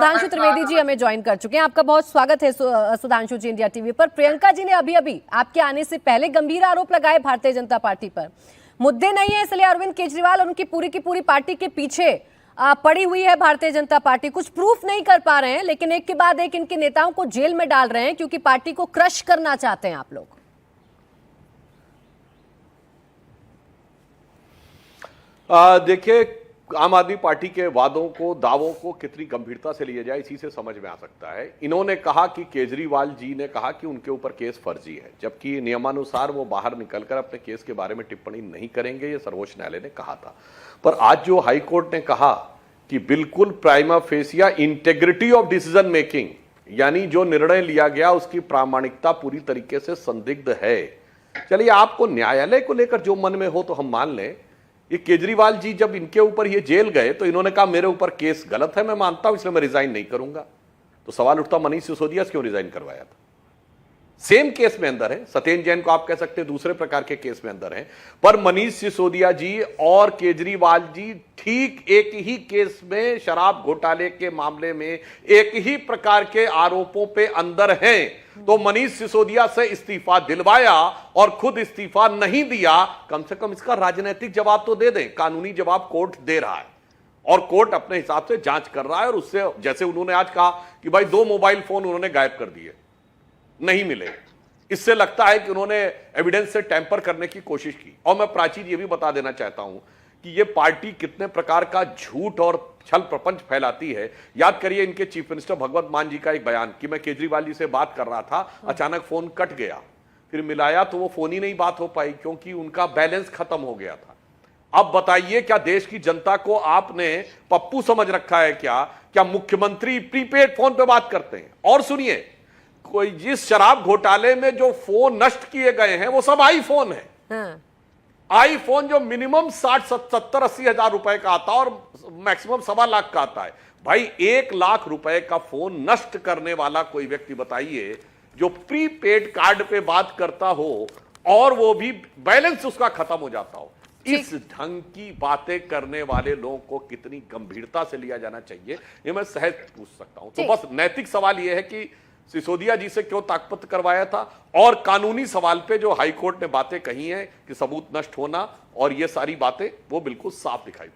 सुधांशु त्रिवेदी जी हमें ज्वाइन कर चुके हैं। आपका बहुत स्वागत है सुधांशु जी इंडिया टीवी पर। प्रियंका जी ने अभी अभी आपके आने से पहले गंभीर आरोप लगाए भारतीय जनता पार्टी पर। मुद्दे नहीं है इसलिए अरविंद केजरीवाल और उनकी पूरी की पूरी पार्टी के पीछे पड़ी हुई है भारतीय जनता पार्टी। कुछ प्रूफ नहीं कर पा रहे हैं लेकिन एक के बाद एक इनके नेताओं को जेल में डाल रहे हैं क्योंकि पार्टी को क्रश करना चाहते हैं आप लोग। देखिए, आम आदमी पार्टी के वादों को, दावों को कितनी गंभीरता से लिया जाए इसी से समझ में आ सकता है। इन्होंने कहा कि केजरीवाल जी ने कहा कि उनके ऊपर केस फर्जी है, जबकि नियमानुसार वो बाहर निकलकर अपने केस के बारे में टिप्पणी नहीं करेंगे, ये सर्वोच्च न्यायालय ने कहा था। पर आज जो हाई कोर्ट ने कहा कि बिल्कुल prima fascia integrity of decision making, यानी जो निर्णय लिया गया उसकी प्रामाणिकता पूरी तरीके से संदिग्ध है। चलिए, आपको न्यायालय को लेकर जो मन में हो तो हम मान लें। ये केजरीवाल जी जब इनके ऊपर ये जेल गए तो इन्होंने कहा मेरे ऊपर केस गलत है, मैं मानता हूं, इसलिए मैं रिजाइन नहीं करूंगा। तो सवाल उठता मनीष सिसोदिया क्यों रिजाइन करवाया था? सेम केस में अंदर है। सत्येंद्र जैन को आप कह सकते हैं दूसरे प्रकार के केस में अंदर है, पर मनीष सिसोदिया जी और केजरीवाल जी ठीक एक ही केस में, शराब घोटाले के मामले में एक ही प्रकार के आरोपों पे अंदर हैं। तो मनीष सिसोदिया से इस्तीफा दिलवाया और खुद इस्तीफा नहीं दिया, कम से कम इसका राजनीतिक जवाब तो दे दें। कानूनी जवाब कोर्ट दे रहा है और कोर्ट अपने हिसाब से जांच कर रहा है। और उससे, जैसे उन्होंने आज कहा कि भाई 2 मोबाइल फोन उन्होंने गायब कर दिए, नहीं मिले, इससे लगता है कि उन्होंने एविडेंस से टैंपर करने की कोशिश की। और मैं प्राची ये भी बता देना चाहता हूं कि ये पार्टी कितने प्रकार का झूठ और छल प्रपंच फैलाती है। याद करिए इनके चीफ मिनिस्टर भगवंत मान जी का एक बयान कि मैं केजरीवाल जी से बात कर रहा था, अचानक फोन कट गया, फिर मिलाया तो वो फोन ही नहीं बात हो पाई क्योंकि उनका बैलेंस खत्म हो गया था। अब बताइए, क्या देश की जनता को आपने पप्पू समझ रखा है? क्या मुख्यमंत्री प्रीपेड फोन पे बात करते हैं? और सुनिए, कोई जिस शराब घोटाले में जो फोन नष्ट किए गए हैं वो सब आईफोन है। हाँ। आईफोन जो मिनिमम 60-70-80 हजार रुपए का आता है और मैक्सिमम 1.25 लाख का आता है। भाई 1 लाख रुपए का फोन नष्ट करने वाला कोई व्यक्ति बताइए जो प्रीपेड कार्ड पे बात करता हो और वो भी बैलेंस उसका खत्म हो जाता हो। इस ढंग की बातें करने वाले लोगों को कितनी गंभीरता से लिया जाना चाहिए, ये मैं सहज पूछ सकता हूं। तो बस नैतिक सवाल यह है कि सिसोदिया जी से क्यों ताकपत्र करवाया था, और कानूनी सवाल पे जो हाईकोर्ट ने बातें कही हैं कि सबूत नष्ट होना और ये सारी बातें, वो बिल्कुल साफ दिखाई